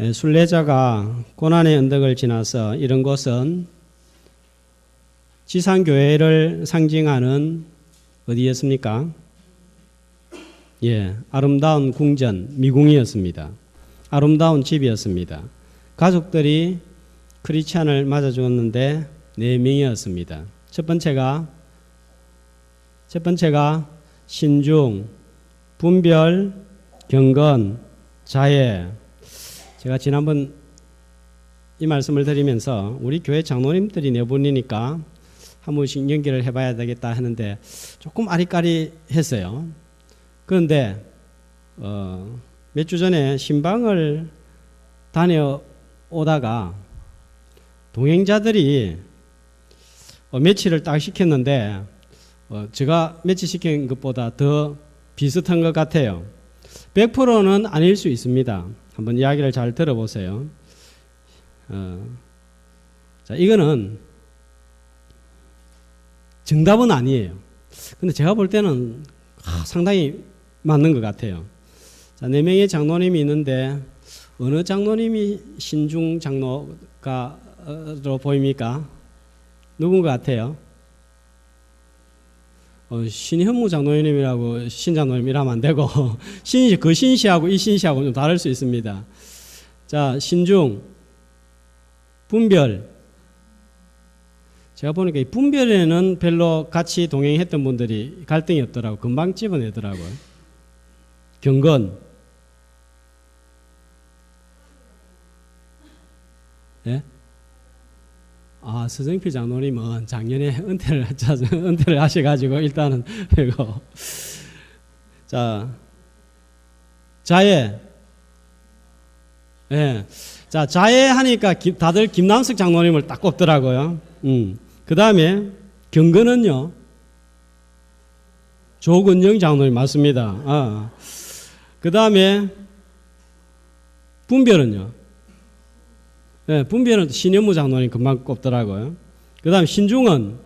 순례자가 고난의 언덕을 지나서 이런 곳은 지상교회를 상징하는 어디였습니까? 아름다운 궁전, 미궁이었습니다. 아름다운 집이었습니다. 가족들이 크리스찬을 맞아 주었는데 4명이었습니다. 첫 번째가 신중, 분별, 경건, 자애. 제가 지난번 이 말씀을 드리면서 우리 교회 장로님들이 내분이니까 한 번씩 연결을 해봐야 되겠다 하는데 조금 아리까리했어요. 그런데 몇 주 전에 신방을 다녀오다가 동행자들이 매치를 딱 시켰는데 제가 매치 시킨 것보다 더 비슷한 것 같아요. 100%는 아닐 수 있습니다. 한번 이야기를 잘 들어보세요. 자, 이거는 정답은 아니에요. 근데 제가 볼 때는 상당히 맞는 것 같아요. 자, 4명의 장로님이 있는데 어느 장로님이 신중 장로가로 보입니까? 누군 것 같아요? 신현무 장로님이라고 신장로님이라면 안 되고 그 신시하고 이 신시하고 좀 다를 수 있습니다. 자, 신중, 분별. 제가 보니까 이 분별에는 별로 같이 동행했던 분들이 갈등이 없더라고요. 금방 집어내더라고요. 경건. 예? 서정필 장로님은 작년에 은퇴를 하셔가지고 일단은 이거. 자, 자애. 자, 자애 하니까 다들 김남석 장로님을 딱 꼽더라고요. 그 다음에 경건은요, 조근영 장로님 맞습니다. 그 다음에 분별은요, 분별은 신현무 장로님 금방 꼽더라고요. 그 다음에 신중은,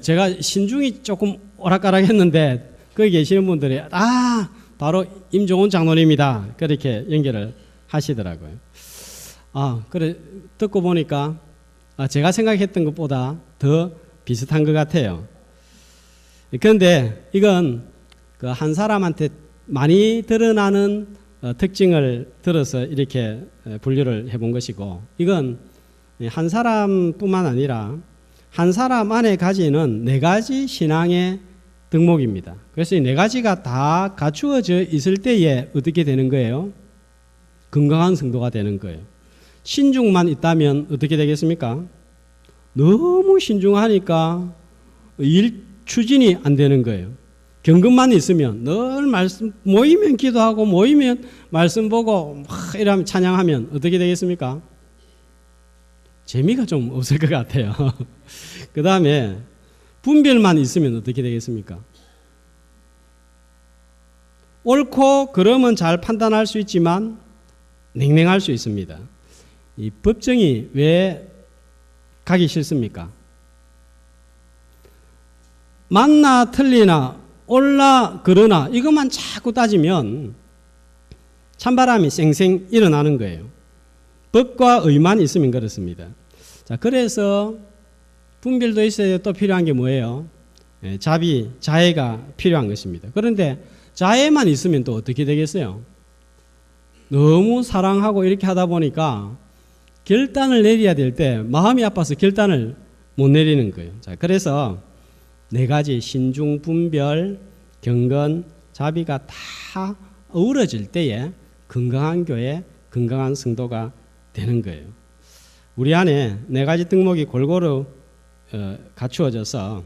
제가 신중이 조금 오락가락 했는데, 거기 계시는 분들이, 바로 임종훈 장로님이다. 그렇게 연결을 하시더라고요. 그래, 듣고 보니까, 제가 생각했던 것보다 더 비슷한 것 같아요. 그런데 이건 그 한 사람한테 많이 드러나는 특징을 들어서 이렇게 분류를 해본 것이고, 이건 한 사람뿐만 아니라 한 사람 안에 가지는 4가지 신앙의 덕목입니다. 그래서 이 4가지가 다 갖추어져 있을 때에 어떻게 되는 거예요? 건강한 성도가 되는 거예요. 신중만 있다면 어떻게 되겠습니까? 너무 신중하니까 일 추진이 안 되는 거예요. 경건만 있으면 늘 말씀, 모이면 기도하고 모이면 말씀 보고 막 이러면 찬양하면 어떻게 되겠습니까? 재미가 좀 없을 것 같아요. 그 다음에 분별만 있으면 어떻게 되겠습니까? 옳고 그름은 잘 판단할 수 있지만 냉랭할 수 있습니다. 이 법정이 왜 가기 싫습니까? 맞나 틀리나 옳나 그러나 이것만 자꾸 따지면 찬바람이 쌩쌩 일어나는 거예요. 법과 의만 있으면 그렇습니다. 자, 그래서 분별도 있어야 또 필요한 게 뭐예요? 자애가 필요한 것입니다. 그런데 자애만 있으면 또 어떻게 되겠어요? 너무 사랑하고 이렇게 하다 보니까 결단을 내려야 될 때 마음이 아파서 결단을 못 내리는 거예요. 자, 그래서 4가지 신중, 분별, 경건, 자비가 다 어우러질 때에 건강한 교회, 건강한 성도가 되는 거예요. 우리 안에 4가지 덕목이 골고루 갖추어져서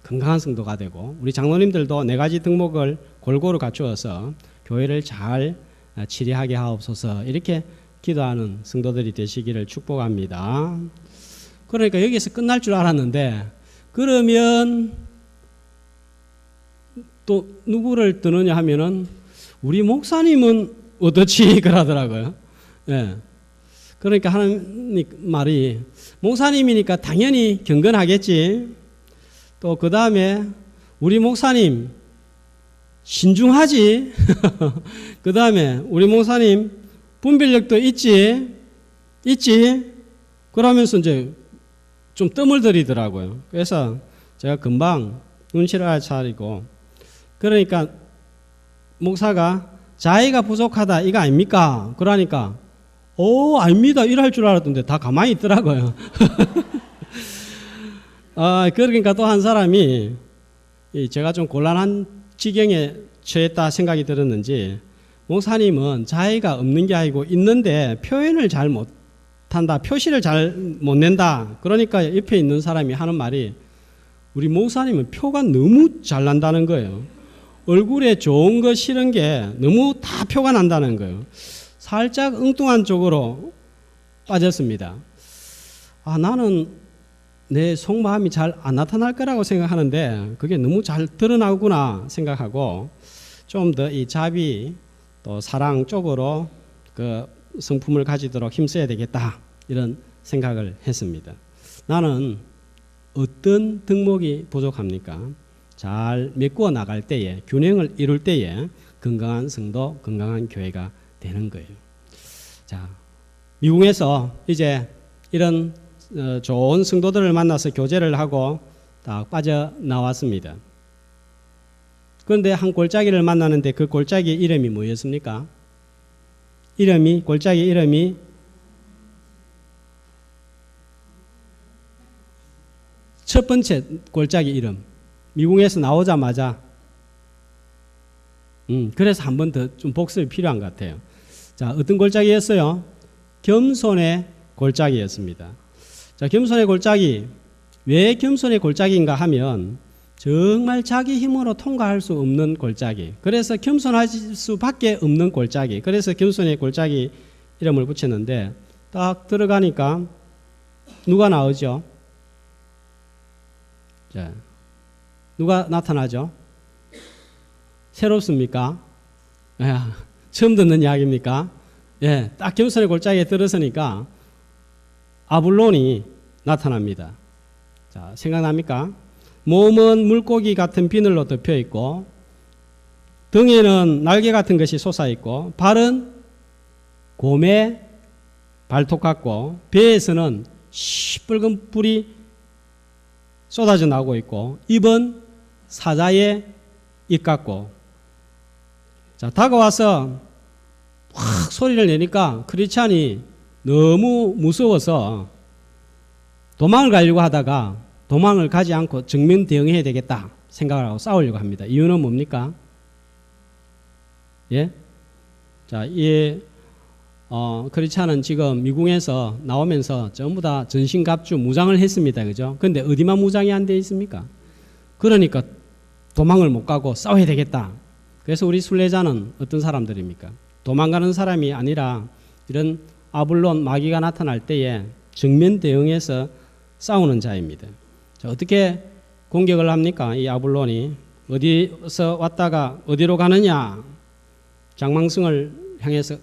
건강한 성도가 되고, 우리 장로님들도 4가지 덕목을 골고루 갖추어서 교회를 잘 치리하게 하옵소서, 이렇게 기도하는 성도들이 되시기를 축복합니다. 그러니까 여기서 끝날 줄 알았는데, 그러면 또 누구를 드느냐 하면은 우리 목사님은 어떻지 그러더라고요. 그러니까 하나님 말이 목사님이니까 당연히 경건하겠지. 또 그 다음에 우리 목사님 신중하지. 그 다음에 우리 목사님 분별력도 있지. 그러면서 이제 좀 뜸을 들이더라고요. 그래서 제가 금방 눈치를 알아차리고, 그러니까 목사가 자의가 부족하다 이거 아닙니까? 그러니까 아닙니다 이럴 줄 알았던데 다 가만히 있더라고요. 그러니까 또 한 사람이 제가 좀 곤란한 지경에 처했다 생각이 들었는지, 목사님은 자의가 없는 게 아니고 있는데 표현을 잘 못한다, 표시를 잘 못 낸다. 그러니까 옆에 있는 사람이 하는 말이, 우리 목사님은 표가 너무 잘 난다는 거예요. 얼굴에 좋은 거 싫은 게 너무 다 표가 난다는 거예요. 살짝 엉뚱한 쪽으로 빠졌습니다. 나는 내 속마음이 잘 안 나타날 거라고 생각하는데 그게 너무 잘 드러나구나 생각하고, 좀 더 이 자비 또 사랑 쪽으로 그 성품을 가지도록 힘써야 되겠다, 이런 생각을 했습니다. 나는 어떤 덕목이 부족합니까? 잘 메꾸어 나갈 때에, 균형을 이룰 때에 건강한 성도, 건강한 교회가 되는 거예요. 자, 미국에서 이제 이런 좋은 성도들을 만나서 교제를 하고 딱 빠져나왔습니다. 그런데 한 골짜기를 만나는데 그 골짜기 이름이 뭐였습니까? 골짜기 이름이 첫 번째 골짜기 이름, 미국에서 나오자마자 그래서 한 번 더 좀 복습이 필요한 것 같아요. 자, 어떤 골짜기였어요? 겸손의 골짜기였습니다. 자, 겸손의 골짜기. 왜 겸손의 골짜기인가 하면 정말 자기 힘으로 통과할 수 없는 골짜기. 그래서 겸손할 수밖에 없는 골짜기. 그래서 겸손의 골짜기 이름을 붙였는데, 딱 들어가니까 누가 나오죠? 자, 누가 나타나죠? 새롭습니까? 처음 듣는 이야기입니까? 예, 딱 겸손의 골짜기에 들어서니까 아블론이 나타납니다. 자, 생각납니까? 몸은 물고기 같은 비늘로 덮여 있고, 등에는 날개 같은 것이 솟아 있고, 발은 곰의 발톱 같고, 배에서는 시뻘건 불이 쏟아져 나오고 있고, 입은 사자의 입 같고. 자, 다가와서 확 소리를 내니까 크리스찬이 너무 무서워서 도망을 가려고 하다가 도망을 가지 않고 정면 대응해야 되겠다 생각을 하고 싸우려고 합니다. 이유는 뭡니까? 예? 자, 이 크리스찬은 지금 미국에서 나오면서 전부 다 전신갑주 무장을 했습니다. 그죠? 근데 어디만 무장이 안 돼 있습니까? 그러니까 도망을 못 가고 싸워야 되겠다. 그래서 우리 순례자는 어떤 사람들입니까? 도망가는 사람이 아니라 이런 아블론 마귀가 나타날 때에 정면 대응해서 싸우는 자입니다. 자, 어떻게 공격을 합니까? 이 아블론이 어디서 왔다가 어디로 가느냐? 장망성을 향해서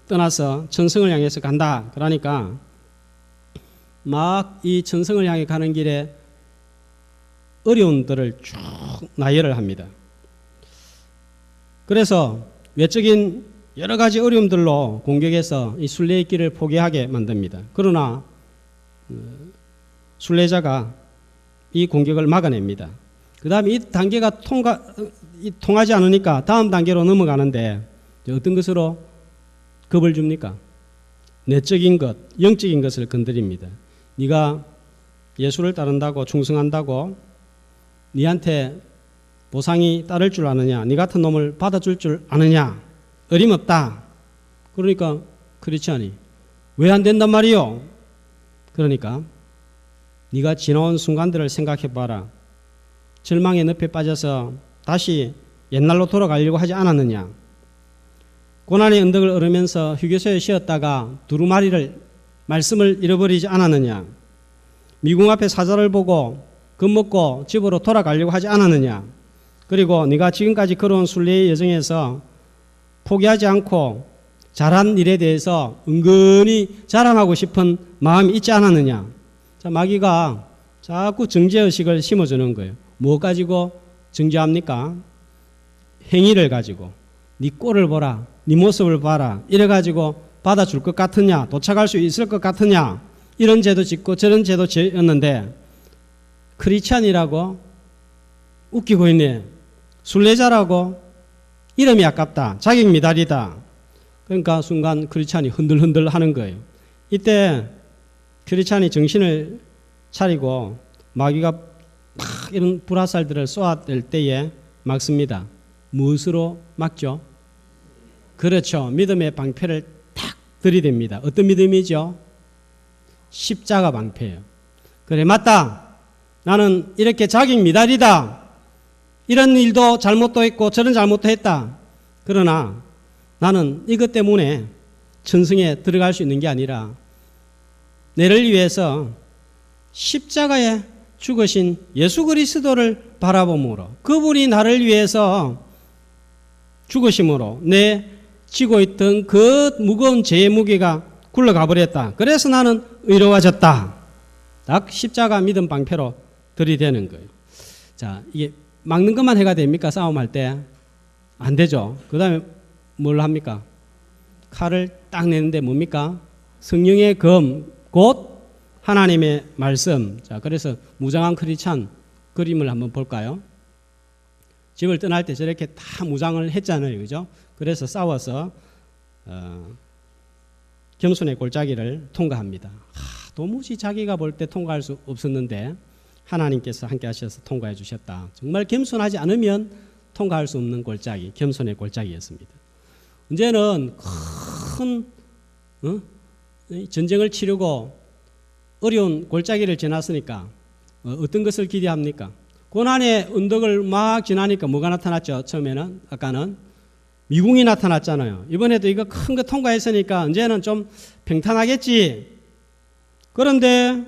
떠나서 천성을 향해서 간다. 그러니까 막 이 천성을 향해 가는 길에 어려움들을 쭉 나열을 합니다. 그래서 외적인 여러 가지 어려움들로 공격해서 이 순례의 길을 포기하게 만듭니다. 그러나 순례자가 이 공격을 막아냅니다. 그 다음에 이 단계가 통하지 않으니까 다음 단계로 넘어가는데 어떤 것으로 겁을 줍니까? 내적인 것, 영적인 것을 건드립니다. 네가 예수를 따른다고 충성한다고 네한테 보상이 따를 줄 아느냐? 네 같은 놈을 받아줄 줄 아느냐? 어림없다. 그러니까 크리스찬이 왜 안 된단 말이요? 그러니까 네가 지나온 순간들을 생각해봐라. 절망의 늪에 빠져서 다시 옛날로 돌아가려고 하지 않았느냐? 고난의 언덕을 오르면서 휴게소에 쉬었다가 두루마리를 말씀을 잃어버리지 않았느냐? 미궁 앞에 사자를 보고 겁먹고 집으로 돌아가려고 하지 않았느냐? 그리고 네가 지금까지 걸어온 순례의 여정에서 포기하지 않고 잘한 일에 대해서 은근히 자랑하고 싶은 마음이 있지 않았느냐? 자, 마귀가 자꾸 정죄의식을 심어주는 거예요. 뭐 가지고 정죄합니까? 행위를 가지고 네 꼴을 보라, 네 모습을 봐라 이래가지고 받아줄 것 같으냐, 도착할 수 있을 것 같으냐, 이런 죄도 짓고 저런 죄도 지었는데 크리스찬이라고 웃기고 있네. 순례자라고 이름이 아깝다, 자격 미달이다. 그러니까 순간 크리스찬이 흔들흔들 하는 거예요. 이때 크리스찬이 정신을 차리고 마귀가 막 이런 불화살들을 쏘아댈 때에 막습니다. 무엇으로 막죠? 그렇죠. 믿음의 방패를 탁 들이댑니다. 어떤 믿음이죠? 십자가 방패예요. 그래, 맞다. 나는 이렇게 자격 미달이다. 이런 일도 잘못도 했고 저런 잘못도 했다. 그러나 나는 이것 때문에 천성에 들어갈 수 있는 게 아니라 내를 위해서 십자가에 죽으신 예수 그리스도를 바라봄으로, 그분이 나를 위해서 죽으심으로 내 지고 있던 그 무거운 죄의 무게가 굴러가 버렸다. 그래서 나는 의로워졌다. 딱 십자가 믿음 방패로 들이대는 거예요. 자, 이게 막는 것만 해가 됩니까? 싸움할 때? 안 되죠. 그 다음에 뭘 합니까? 칼을 딱 내는데 뭡니까? 성령의 검, 곧 하나님의 말씀. 자, 그래서 무장한 크리스찬 그림을 한번 볼까요? 집을 떠날 때 저렇게 다 무장을 했잖아요. 그죠? 그래서 싸워서 겸손의 골짜기를 통과합니다. 도무지 자기가 볼 때 통과할 수 없었는데 하나님께서 함께 하셔서 통과해 주셨다. 정말 겸손하지 않으면 통과할 수 없는 골짜기, 겸손의 골짜기였습니다. 이제는 큰 전쟁을 치르고 어려운 골짜기를 지났으니까 어떤 것을 기대합니까? 고난의 언덕을 막 지나니까 뭐가 나타났죠? 처음에는 아까는 미궁이 나타났잖아요. 이번에도 이거 큰 거 통과했으니까 이제는 좀 평탄하겠지. 그런데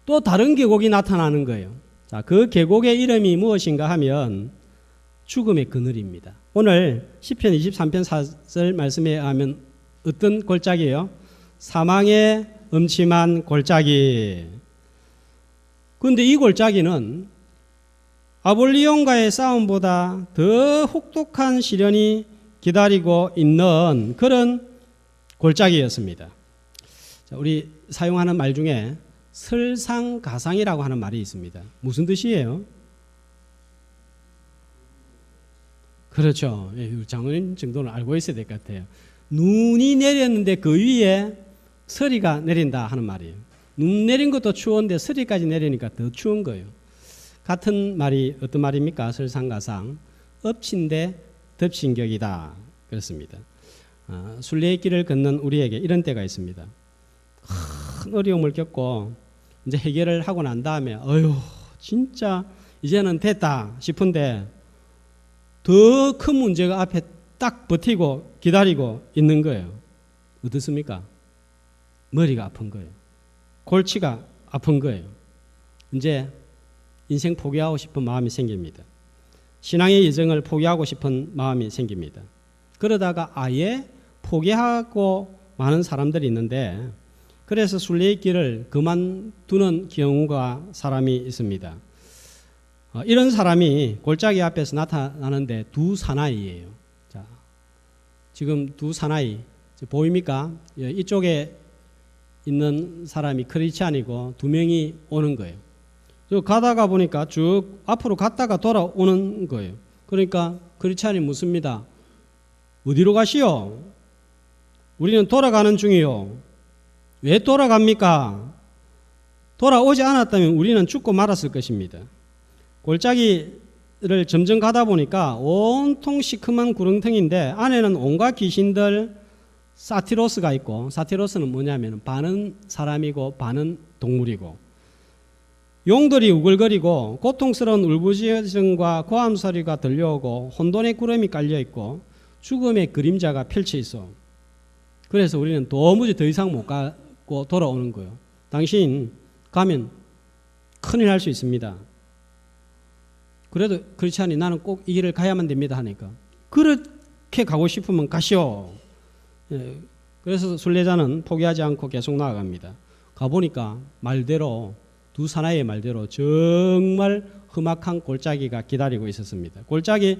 또 다른 계곡이 나타나는 거예요. 자, 그 계곡의 이름이 무엇인가 하면 죽음의 그늘입니다. 오늘 시편 23편 4절 말씀에 의하면 어떤 골짜기예요? 사망의 음침한 골짜기. 그런데 이 골짜기는 아볼리온과의 싸움보다 더 혹독한 시련이 기다리고 있는 그런 골짜기였습니다. 자, 우리 사용하는 말 중에 설상가상이라고 하는 말이 있습니다. 무슨 뜻이에요? 그렇죠. 장로님 정도는 알고 있어야 될 것 같아요. 눈이 내렸는데 그 위에 서리가 내린다 하는 말이에요. 눈 내린 것도 추운데 서리까지 내리니까 더 추운 거예요. 같은 말이 어떤 말입니까? 설상가상. 엎친 데 덮친 격이다. 그렇습니다. 순례의 길을 걷는 우리에게 이런 때가 있습니다. 큰 어려움을 겪고 이제 해결을 하고 난 다음에 어휴 진짜 이제는 됐다 싶은데 더 큰 문제가 앞에 딱 버티고 기다리고 있는 거예요. 어떻습니까? 머리가 아픈 거예요. 골치가 아픈 거예요. 이제 인생 포기하고 싶은 마음이 생깁니다. 신앙의 여정을 포기하고 싶은 마음이 생깁니다. 그러다가 아예 포기하고 많은 사람들이 있는데 그래서 순례의 길을 그만두는 경우가 사람이 있습니다. 이런 사람이 골짜기 앞에서 나타나는데 두 사나이예요. 자, 지금 두 사나이 보입니까? 이쪽에 있는 사람이 크리스찬이고 두 명이 오는 거예요. 가다가 보니까 쭉 앞으로 갔다가 돌아오는 거예요. 그러니까 크리스찬이 묻습니다. 어디로 가시오? 우리는 돌아가는 중이요. 왜 돌아갑니까? 돌아오지 않았다면 우리는 죽고 말았을 것입니다. 골짜기를 점점 가다 보니까 온통 시커먼 구렁텅이인데 안에는 온갖 귀신들, 사티로스가 있고, 사티로스는 뭐냐면 반은 사람이고 반은 동물이고, 용들이 우글거리고 고통스러운 울부짖음과 고함 소리가 들려오고 혼돈의 구름이 깔려 있고 죽음의 그림자가 펼쳐 있어. 그래서 우리는 도무지 더 이상 못 가고 돌아오는 거예요. 당신 가면 큰일 날 수 있습니다. 그래도 크리스찬이 나는 꼭 이 길을 가야만 됩니다 하니까 그렇게 가고 싶으면 가시오. 그래서 순례자는 포기하지 않고 계속 나아갑니다. 가보니까 말대로 두 사나이의 말대로 정말 험악한 골짜기가 기다리고 있었습니다. 골짜기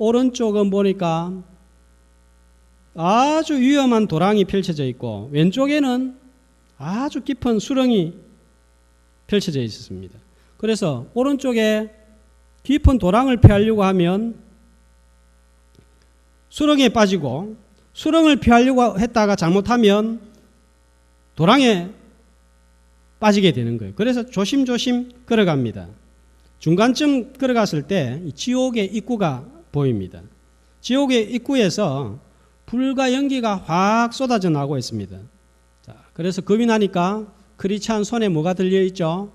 오른쪽은 보니까 아주 위험한 도랑이 펼쳐져 있고 왼쪽에는 아주 깊은 수렁이 펼쳐져 있었습니다. 그래서 오른쪽에 깊은 도랑을 피하려고 하면 수렁에 빠지고, 수렁을 피하려고 했다가 잘못하면 도랑에 빠지게 되는 거예요. 그래서 조심조심 걸어갑니다. 중간쯤 걸어갔을 때 지옥의 입구가 보입니다. 지옥의 입구에서 불과 연기가 확 쏟아져 나오고 있습니다. 자, 그래서 겁이 나니까 크리스찬 손에 뭐가 들려있죠?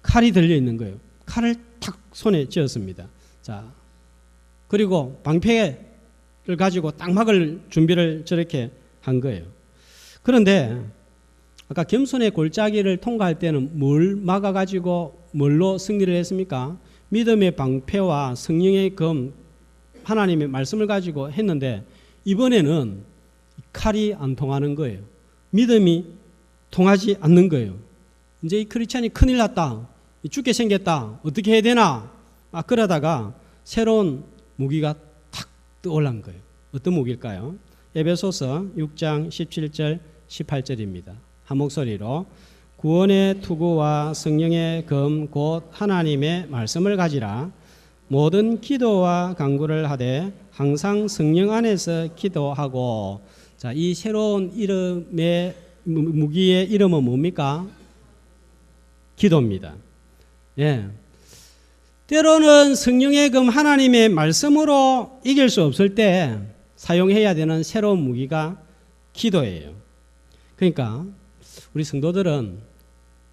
칼이 들려있는 거예요. 칼을 탁 손에 쥐었습니다. 자, 그리고 방패를 가지고 딱 막을 준비를 저렇게 한 거예요. 그런데 아까 겸손의 골짜기를 통과할 때는 뭘 막아가지고 뭘로 승리를 했습니까? 믿음의 방패와 성령의 검, 하나님의 말씀을 가지고 했는데 이번에는 칼이 안 통하는 거예요. 믿음이 통하지 않는 거예요. 이제 이 크리스찬이 큰일 났다. 죽게 생겼다. 어떻게 해야 되나? 막 그러다가 새로운 무기가 탁 떠올란 거예요. 어떤 무기일까요? 에베소서 6장 17절 18절입니다. 한 목소리로 구원의 투구와 성령의 검 곧 하나님의 말씀을 가지라. 모든 기도와 간구를 하되 항상 성령 안에서 기도하고. 자, 이 새로운 이름의 무기의 이름은 뭡니까? 기도입니다. 예. 때로는 성령의 검 하나님의 말씀으로 이길 수 없을 때 사용해야 되는 새로운 무기가 기도예요. 그러니까 우리 성도들은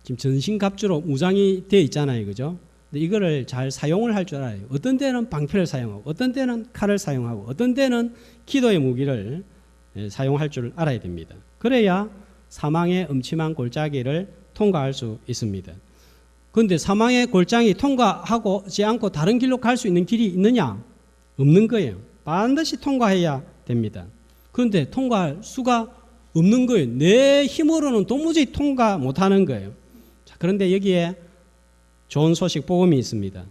지금 전신갑주로 무장이 되어 있잖아요. 그죠? 근데 이거를 잘 사용을 할 줄 알아요. 어떤 때는 방패를 사용하고, 어떤 때는 칼을 사용하고, 어떤 때는 기도의 무기를 사용할 줄 알아야 됩니다. 그래야 사망의 음침한 골짜기를 통과할 수 있습니다. 그런데 사망의 골짜기 통과하지 않고 다른 길로 갈 수 있는 길이 있느냐? 없는 거예요. 반드시 통과해야 됩니다. 그런데 통과할 수가 없는 거예요. 내 힘으로는 도무지 통과 못하는 거예요. 자, 그런데 여기에 좋은 소식, 복음이 있습니다.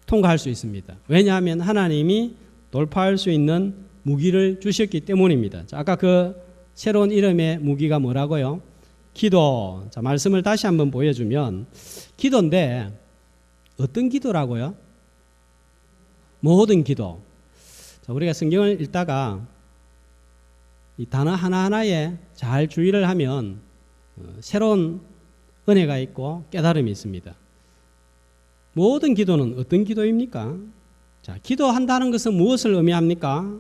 통과할 수 있습니다. 왜냐하면 하나님이 돌파할 수 있는 무기를 주셨기 때문입니다. 자, 아까 그 새로운 이름의 무기가 뭐라고요? 기도. 자, 말씀을 다시 한번 보여주면 기도인데 어떤 기도라고요? 모든 기도. 자, 우리가 성경을 읽다가 이 단어 하나하나에 잘 주의를 하면 새로운 은혜가 있고 깨달음이 있습니다. 모든 기도는 어떤 기도입니까? 자, 기도한다는 것은 무엇을 의미합니까?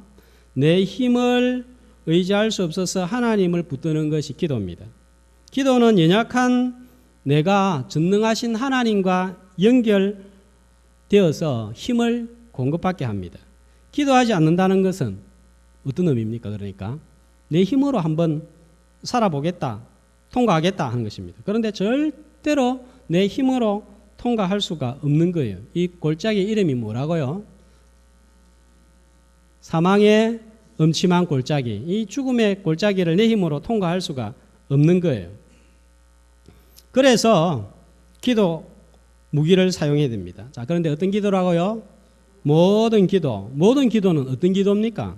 내 힘을 의지할 수 없어서 하나님을 붙드는 것이 기도입니다. 기도는 연약한 내가 전능하신 하나님과 연결되어서 힘을 공급받게 합니다. 기도하지 않는다는 것은 어떤 의미입니까? 그러니까 내 힘으로 한번 살아보겠다, 통과하겠다 하는 것입니다. 그런데 절대로 내 힘으로 통과할 수가 없는 거예요. 이 골짜기 이름이 뭐라고요? 사망의 음침한 골짜기. 이 죽음의 골짜기를 내 힘으로 통과할 수가 없는 거예요. 그래서 기도 무기를 사용해야 됩니다. 자, 그런데 어떤 기도라고요? 모든 기도. 모든 기도는 어떤 기도입니까?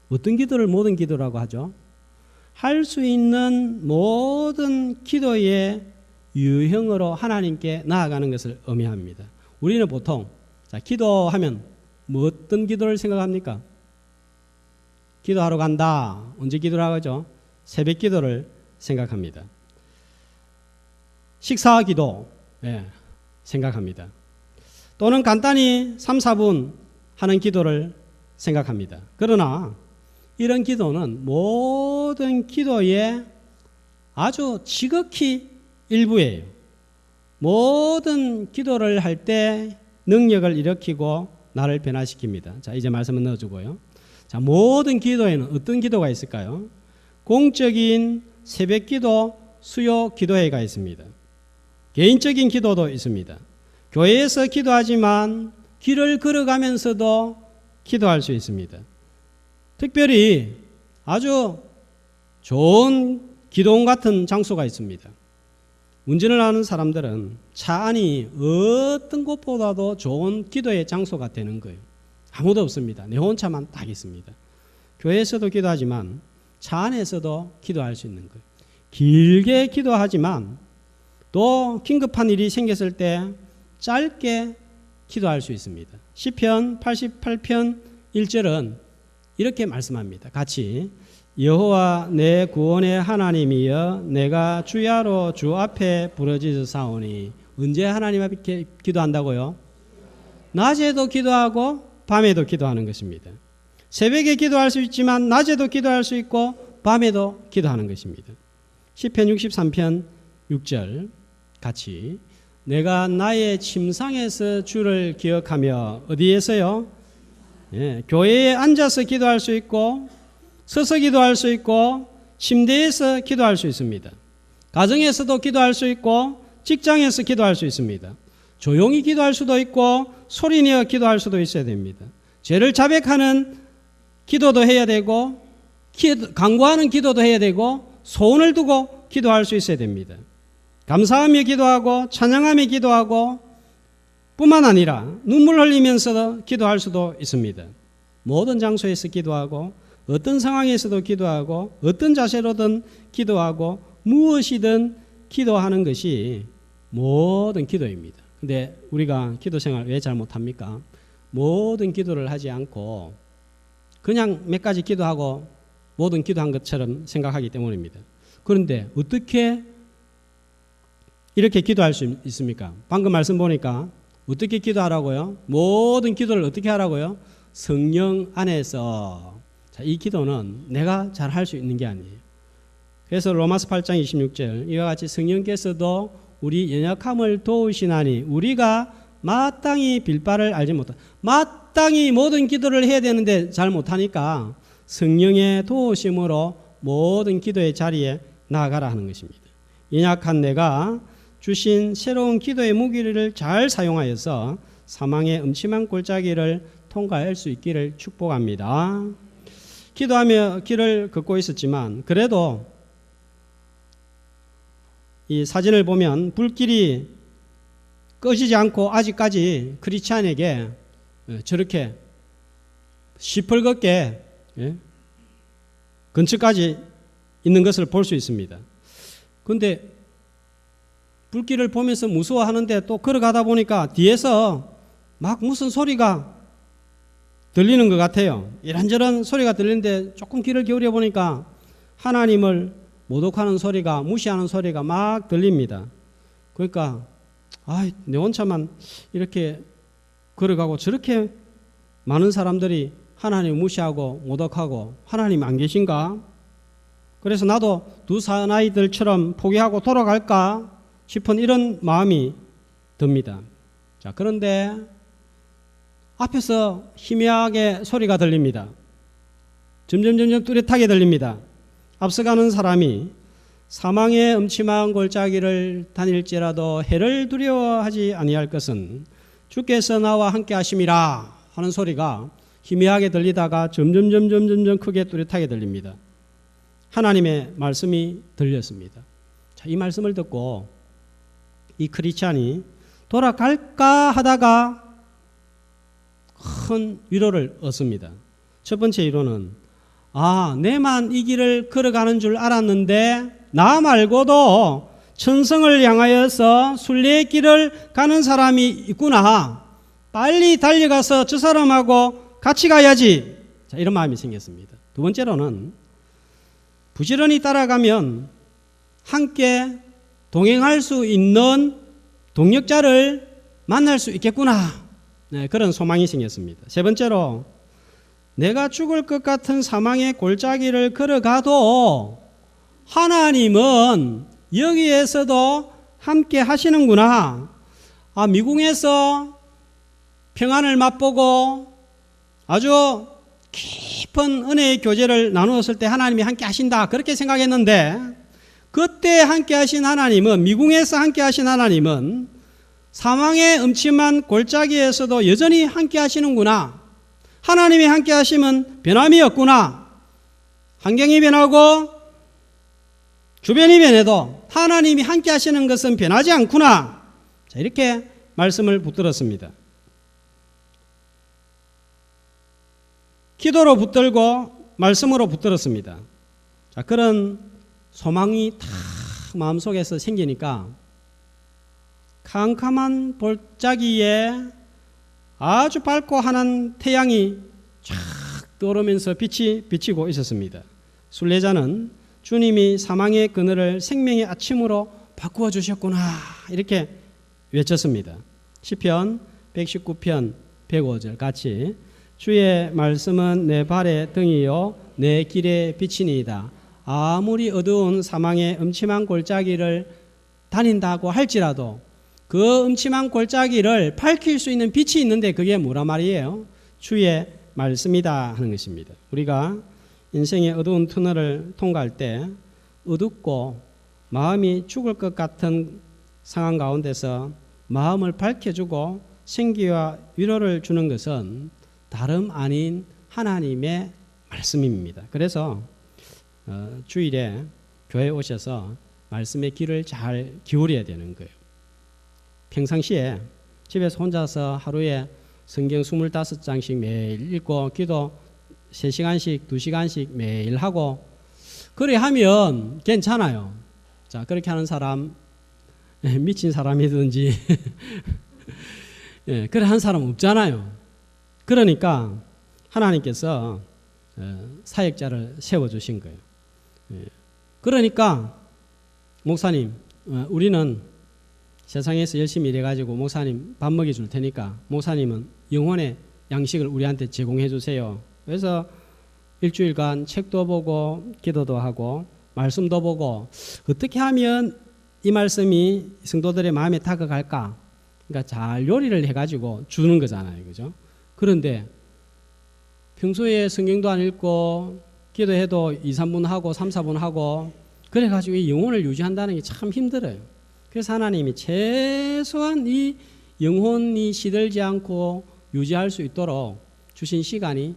어떤 기도를 모든 기도라고 하죠? 할 수 있는 모든 기도의 유형으로 하나님께 나아가는 것을 의미합니다. 우리는 보통 자, 기도하면 뭐 어떤 기도를 생각합니까? 기도하러 간다. 언제 기도를 하죠? 새벽 기도를 생각합니다. 식사 기도 생각합니다. 또는 간단히 3, 4분 하는 기도를 생각합니다. 그러나 이런 기도는 모든 기도의 아주 지극히 일부예요. 모든 기도를 할 때 능력을 일으키고 나를 변화시킵니다. 자, 이제 말씀을 넣어주고요. 자, 모든 기도에는 어떤 기도가 있을까요? 공적인 새벽 기도, 수요 기도회가 있습니다. 개인적인 기도도 있습니다. 교회에서 기도하지만 길을 걸어가면서도 기도할 수 있습니다. 특별히 아주 좋은 기도원 같은 장소가 있습니다. 운전을 하는 사람들은 차 안이 어떤 곳보다도 좋은 기도의 장소가 되는 거예요. 아무도 없습니다. 내 혼자만 딱 있습니다. 교회에서도 기도하지만 차 안에서도 기도할 수 있는 거예요. 길게 기도하지만 또 긴급한 일이 생겼을 때 짧게 기도할 수 있습니다. 시편 88편 1절은 이렇게 말씀합니다. 같이 여호와 내 구원의 하나님이여 내가 주야로 주 앞에 부르짖으사오니. 언제 하나님 앞에 기도한다고요? 낮에도 기도하고 밤에도 기도하는 것입니다. 새벽에 기도할 수 있지만 낮에도 기도할 수 있고 밤에도 기도하는 것입니다. 시편 63편 6절 같이 내가 나의 침상에서 주를 기억하며 어디에서요? 교회에 앉아서 기도할 수 있고 서서 기도할 수 있고 침대에서 기도할 수 있습니다. 가정에서도 기도할 수 있고 직장에서 기도할 수 있습니다. 조용히 기도할 수도 있고 소리내어 기도할 수도 있어야 됩니다. 죄를 자백하는 기도도 해야 되고 간구하는 기도도 해야 되고 소원을 두고 기도할 수 있어야 됩니다. 감사하며 기도하고 찬양하며 기도하고 뿐만 아니라 눈물 흘리면서 기도할 수도 있습니다. 모든 장소에서 기도하고 어떤 상황에서도 기도하고 어떤 자세로든 기도하고 무엇이든 기도하는 것이 모든 기도입니다. 근데 우리가 기도 생활 왜 잘못합니까? 모든 기도를 하지 않고 그냥 몇 가지 기도하고 모든 기도한 것처럼 생각하기 때문입니다. 그런데 어떻게 이렇게 기도할 수 있습니까? 방금 말씀 보니까 어떻게 기도하라고요? 모든 기도를 어떻게 하라고요? 성령 안에서. 자, 이 기도는 내가 잘 할 수 있는 게 아니에요. 그래서 로마서 8장 26절 이와 같이 성령께서도 우리 연약함을 도우시나니 우리가 마땅히 빌 바를 알지 못하. 마땅히 모든 기도를 해야 되는데 잘 못하니까 성령의 도우심으로 모든 기도의 자리에 나아가라 하는 것입니다. 연약한 내가 주신 새로운 기도의 무기를 잘 사용하여서 사망의 음침한 골짜기를 통과할 수 있기를 축복합니다. 기도하며 길을 걷고 있었지만 그래도 이 사진을 보면 불길이 꺼지지 않고 아직까지 크리스찬에게 저렇게 시뻘겋게 근처까지 있는 것을 볼 수 있습니다. 그런데 불길을 보면서 무서워하는데 또 걸어가다 보니까 뒤에서 막 무슨 소리가 들리는 것 같아요. 이런저런 소리가 들리는데 조금 귀를 기울여 보니까 하나님을 모독하는 소리가, 무시하는 소리가 막 들립니다. 그러니까 내 혼자만 이렇게 걸어가고 저렇게 많은 사람들이 하나님을 무시하고 모독하고 하나님 안 계신가? 그래서 나도 두 사나이들처럼 포기하고 돌아갈까 싶은 이런 마음이 듭니다. 자, 그런데 앞에서 희미하게 소리가 들립니다. 점점 뚜렷하게 들립니다. 앞서가는 사람이 사망의 음침한 골짜기를 다닐지라도 해를 두려워하지 아니할 것은 주께서 나와 함께 하심이라 하는 소리가 희미하게 들리다가 점점 크게 뚜렷하게 들립니다. 하나님의 말씀이 들렸습니다. 자, 이 말씀을 듣고 이 크리스찬이 돌아갈까 하다가 큰 위로를 얻습니다. 첫 번째 위로는 내만 이 길을 걸어가는 줄 알았는데 나 말고도 천성을 향하여서 순례의 길을 가는 사람이 있구나. 빨리 달려가서 저 사람하고 같이 가야지. 자, 이런 마음이 생겼습니다. 두 번째로는 부지런히 따라가면 함께 동행할 수 있는 동력자를 만날 수 있겠구나. 그런 소망이 생겼습니다. 세 번째로 내가 죽을 것 같은 사망의 골짜기를 걸어가도 하나님은 여기에서도 함께 하시는구나. 미궁에서 평안을 맛보고 아주 깊은 은혜의 교제를 나누었을 때 하나님이 함께 하신다 그렇게 생각했는데 그때 함께 하신 하나님은 미궁에서 함께 하신 하나님은 사망의 음침한 골짜기에서도 여전히 함께 하시는구나. 하나님이 함께 하시면 변함이 없구나. 환경이 변하고 주변이 변해도 하나님이 함께 하시는 것은 변하지 않구나. 자, 이렇게 말씀을 붙들었습니다. 기도로 붙들고 말씀으로 붙들었습니다. 자, 그런 소망이 다 마음속에서 생기니까 캄캄한 볼짜기에 아주 밝고 환한 태양이 쫙 떠오르면서 빛이 비치고 있었습니다. 순례자는 주님이 사망의 그늘을 생명의 아침으로 바꾸어 주셨구나 이렇게 외쳤습니다. 시편 119편 105절 같이 주의 말씀은 내 발의 등이요 내 길의 빛이니이다. 아무리 어두운 사망의 음침한 골짜기를 다닌다고 할지라도 그 음침한 골짜기를 밝힐 수 있는 빛이 있는데 그게 뭐란 말이에요? 주의 말씀이다 하는 것입니다. 우리가 인생의 어두운 터널을 통과할 때 어둡고 마음이 죽을 것 같은 상황 가운데서 마음을 밝혀주고 생기와 위로를 주는 것은 다름 아닌 하나님의 말씀입니다. 그래서 주일에 교회에 오셔서 말씀의 귀를 잘 기울여야 되는 거예요. 평상시에 집에서 혼자서 하루에 성경 25장씩 매일 읽고 기도 3시간씩 2시간씩 매일 하고 그래 하면 괜찮아요. 자, 그렇게 하는 사람 미친 사람이든지 예, 그래 한 사람 없잖아요. 그러니까 하나님께서 사역자를 세워주신 거예요. 그러니까 목사님 우리는 세상에서 열심히 일해가지고 목사님 밥 먹여줄 테니까 목사님은 영혼의 양식을 우리한테 제공해 주세요. 그래서 일주일간 책도 보고 기도도 하고 말씀도 보고 어떻게 하면 이 말씀이 성도들의 마음에 다가갈까? 그러니까 잘 요리를 해가지고 주는 거잖아요. 그죠? 그런데 평소에 성경도 안 읽고 기도해도 2, 3분 하고 3, 4분 하고 그래가지고 이 영혼을 유지한다는 게 참 힘들어요. 그래서 하나님이 최소한 이 영혼이 시들지 않고 유지할 수 있도록 주신 시간이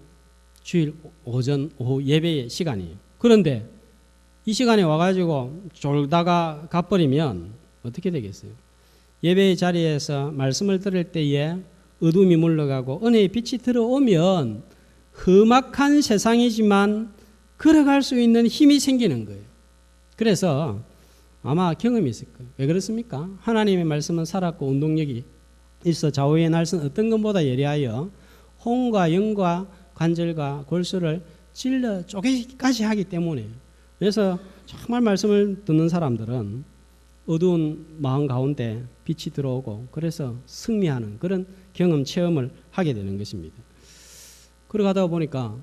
주일 오전 오후 예배의 시간이에요. 그런데 이 시간에 와가지고 졸다가 가버리면 어떻게 되겠어요? 예배의 자리에서 말씀을 들을 때에 어둠이 물러가고 은혜의 빛이 들어오면 험악한 세상이지만 걸어갈 수 있는 힘이 생기는 거예요. 그래서 아마 경험이 있을 거예요. 왜 그렇습니까? 하나님의 말씀은 살았고 운동력이 있어 좌우의 날선 어떤 것보다 예리하여 혼과 영과 관절과 골수를 찔러 쪼개기까지 하기 때문에 그래서 정말 말씀을 듣는 사람들은 어두운 마음 가운데 빛이 들어오고 그래서 승리하는 그런 경험 체험을 하게 되는 것입니다. 그러다 보니까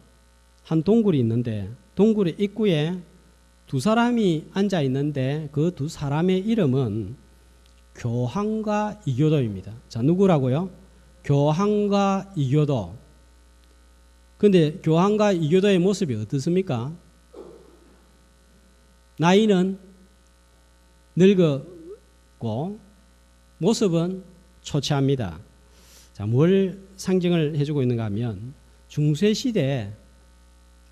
한 동굴이 있는데 동굴의 입구에 두 사람이 앉아 있는데 그 두 사람의 이름은 교황과 이교도입니다. 자, 누구라고요? 교황과 이교도. 근데 교황과 이교도의 모습이 어떻습니까? 나이는 늙었고 모습은 초췌합니다. 자, 뭘 상징을 해주고 있는가 하면 중세시대에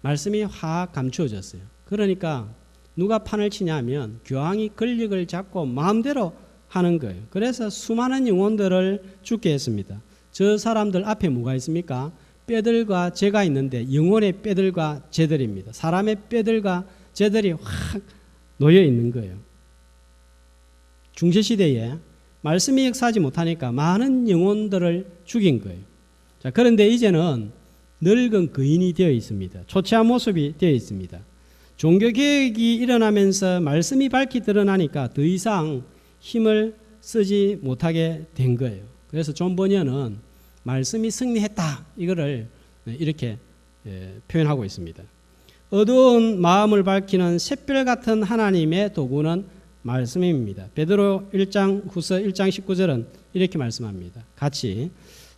말씀이 확 감추어졌어요. 그러니까 누가 판을 치냐 하면 교황이 권력을 잡고 마음대로 하는 거예요. 그래서 수많은 영혼들을 죽게 했습니다. 저 사람들 앞에 뭐가 있습니까? 뼈들과 재가 있는데 영혼의 뼈들과 재들입니다. 사람의 뼈들과 재들이 확 놓여 있는 거예요. 중세시대에 말씀이 역사하지 못하니까 많은 영혼들을 죽인 거예요. 자, 그런데 이제는 늙은 거인이 되어 있습니다. 초췌한 모습이 되어 있습니다. 종교개혁이 일어나면서 말씀이 밝히 드러나니까 더 이상 힘을 쓰지 못하게 된 거예요. 그래서 존 버니언은 말씀이 승리했다 이거를 이렇게 표현하고 있습니다. 어두운 마음을 밝히는 샛별 같은 하나님의 도구는 말씀입니다. 베드로 1장 후서 1장 19절은 이렇게 말씀합니다. 같이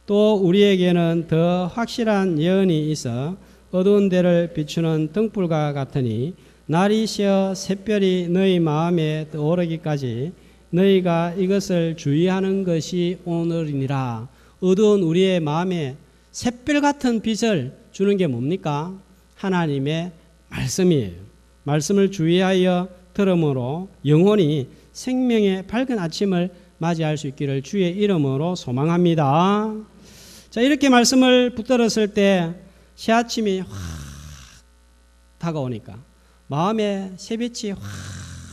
또 우리에게는 더 확실한 예언이 있어 어두운 데를 비추는 등불과 같으니 날이 새어 샛별이 너희 마음에 오르기까지 너희가 이것을 주의하는 것이 오늘이니라. 어두운 우리의 마음에 샛별 같은 빛을 주는 게 뭡니까? 하나님의 말씀이에요. 말씀을 주의하여 들음으로 영혼이 생명의 밝은 아침을 맞이할 수 있기를 주의 이름으로 소망합니다. 자, 이렇게 말씀을 붙들었을 때 새아침이 확 다가오니까 마음에 새빛이 확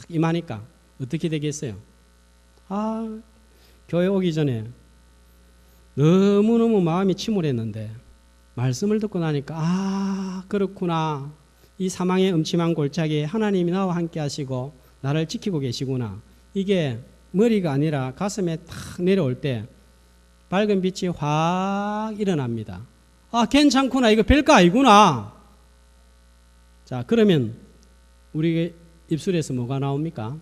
임하니까 어떻게 되겠어요? 교회 오기 전에 너무너무 마음이 침울했는데 말씀을 듣고 나니까 그렇구나. 이 사망의 음침한 골짜기에 하나님이 나와 함께 하시고 나를 지키고 계시구나. 이게 머리가 아니라 가슴에 탁 내려올 때 밝은 빛이 확 일어납니다. 괜찮구나. 이거 별거 아니구나. 자, 그러면 우리 입술에서 뭐가 나옵니까?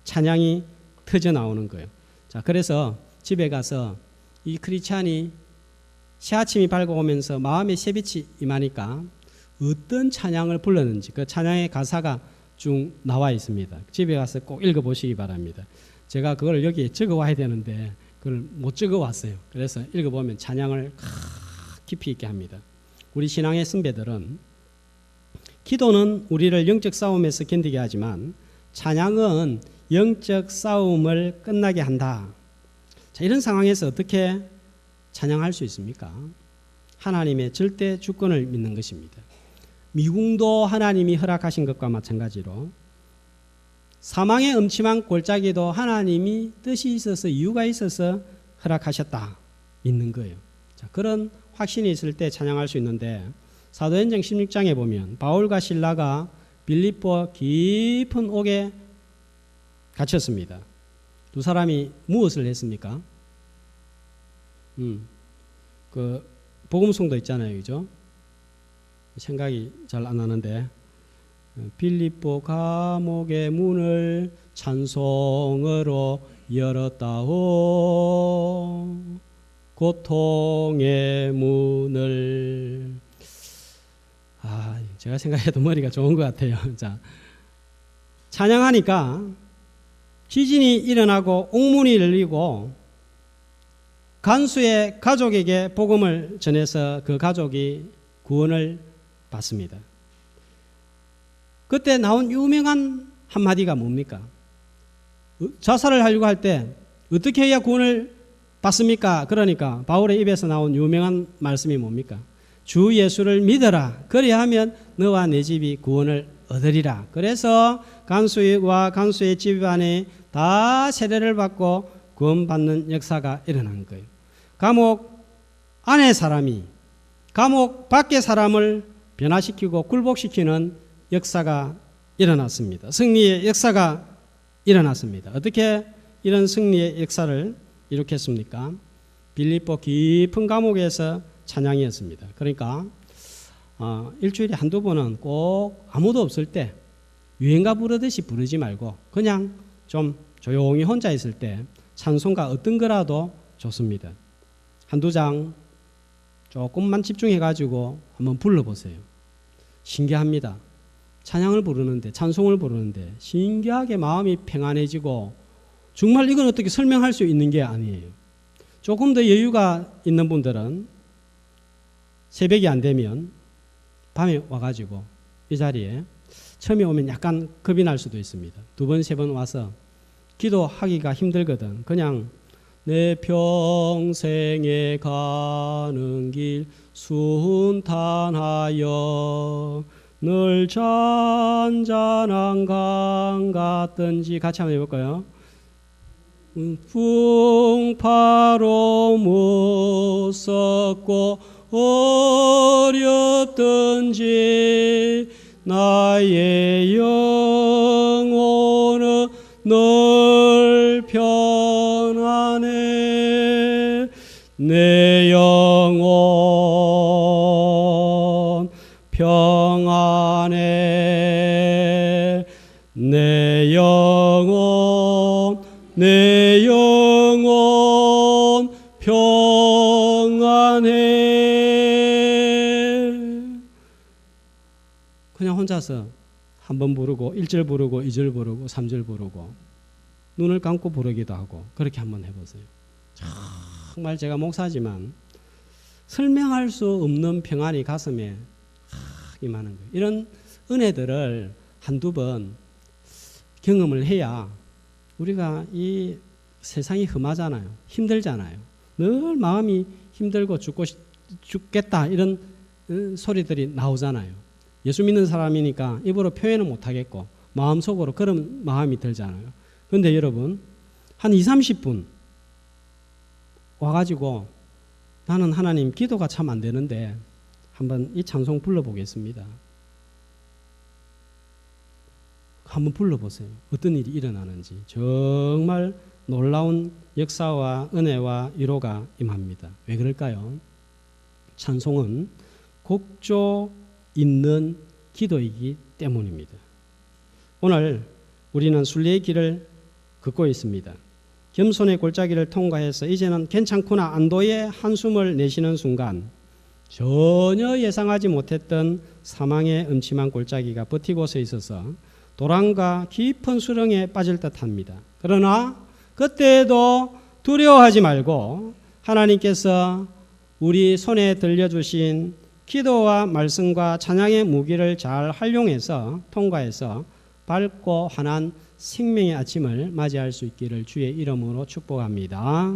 찬양이 터져 나오는 거예요. 자, 그래서 집에 가서 이 크리스찬이 새아침이 밝아오면서 마음에 새빛이 임하니까 어떤 찬양을 불렀는지 그 찬양의 가사가 쭉 나와 있습니다. 집에 가서 꼭 읽어보시기 바랍니다. 제가 그걸 여기에 적어와야 되는데 그걸 못 적어왔어요. 그래서 읽어보면 찬양을 깊이 있게 합니다. 우리 신앙의 선배들은 기도는 우리를 영적 싸움에서 견디게 하지만 찬양은 영적 싸움을 끝나게 한다. 자, 이런 상황에서 어떻게 찬양할 수 있습니까? 하나님의 절대 주권을 믿는 것입니다. 미궁도 하나님이 허락하신 것과 마찬가지로 사망의 음침한 골짜기도 하나님이 뜻이 있어서 이유가 있어서 허락하셨다 믿는 거예요. 자, 그런 확신이 있을 때 찬양할 수 있는데 사도행전 16장에 보면 바울과 실라가 빌립보 깊은 옥에 갇혔습니다. 두 사람이 무엇을 했습니까? 그 복음송도 있잖아요, 그죠? 생각이 잘 안 나는데 빌립보 감옥의 문을 찬송으로 열었다오. 고통의 문을. 제가 생각해도 머리가 좋은 것 같아요. 자, 찬양하니까 지진이 일어나고 옥문이 열리고 간수의 가족에게 복음을 전해서 그 가족이 구원을 받습니다. 그때 나온 유명한 한마디가 뭡니까? 자살을 하려고 할 때 어떻게 해야 구원을 받습니까? 그러니까 바울의 입에서 나온 유명한 말씀이 뭡니까? 주 예수를 믿어라. 그래야 하면 너와 내 집이 구원을 얻으리라. 그래서 간수와 간수의 집안에 다 세례를 받고 구원받는 역사가 일어난 거예요. 감옥 안의 사람이 감옥 밖의 사람을 변화시키고 굴복시키는 역사가 일어났습니다. 승리의 역사가 일어났습니다. 어떻게 이런 승리의 역사를 일으켰습니까? 빌립보 깊은 감옥에서 찬양이었습니다. 그러니까 일주일에 한두 번은 꼭 아무도 없을 때 유행가 부르듯이 부르지 말고 그냥 좀 조용히 혼자 있을 때 찬송가 어떤 거라도 좋습니다. 한두 장 조금만 집중해가지고 한번 불러보세요. 신기합니다. 찬양을 부르는데 찬송을 부르는데 신기하게 마음이 평안해지고 정말 이건 어떻게 설명할 수 있는 게 아니에요. 조금 더 여유가 있는 분들은 새벽이 안 되면 밤에 와가지고 이 자리에 처음에 오면 약간 겁이 날 수도 있습니다. 두 번, 세 번 와서 기도하기가 힘들거든. 그냥 내 평생에 가는 길 순탄하여 늘 잔잔한 강 같든지 같이 한번 해볼까요? 풍파로 무섭고 어렵든지 나의 영혼은 늘 편안해. 내 영혼 평안해. 내 영혼 평안해. 그냥 혼자서 한 번 부르고 1절 부르고 2절 부르고 3절 부르고 눈을 감고 부르기도 하고 그렇게 한번 해보세요. 정말 제가 목사지만 설명할 수 없는 평안이 가슴에 임하는 거예요. 이런 은혜들을 한두 번 경험을 해야 우리가 이 세상이 험하잖아요. 힘들잖아요. 늘 마음이 힘들고 죽겠다 이런 소리들이 나오잖아요. 예수 믿는 사람이니까 입으로 표현은 못하겠고 마음속으로 그런 마음이 들잖아요. 그런데 여러분 한 20-30분 와가지고 나는 하나님 기도가 참 안 되는데 한번 이 찬송 불러보겠습니다. 한번 불러보세요. 어떤 일이 일어나는지. 정말 놀라운 역사와 은혜와 위로가 임합니다. 왜 그럴까요? 찬송은 곡조 있는 기도이기 때문입니다. 오늘 우리는 순례의 길을 걷고 있습니다. 겸손의 골짜기를 통과해서 이제는 괜찮구나 안도의 한숨을 내쉬는 순간 전혀 예상하지 못했던 사망의 음침한 골짜기가 버티고 서 있어서 도랑과 깊은 수렁에 빠질 듯합니다. 그러나 그때에도 두려워하지 말고 하나님께서 우리 손에 들려주신 기도와 말씀과 찬양의 무기를 잘 활용해서 통과해서 밝고 환한 생명의 아침을 맞이할 수 있기를 주의 이름으로 축복합니다.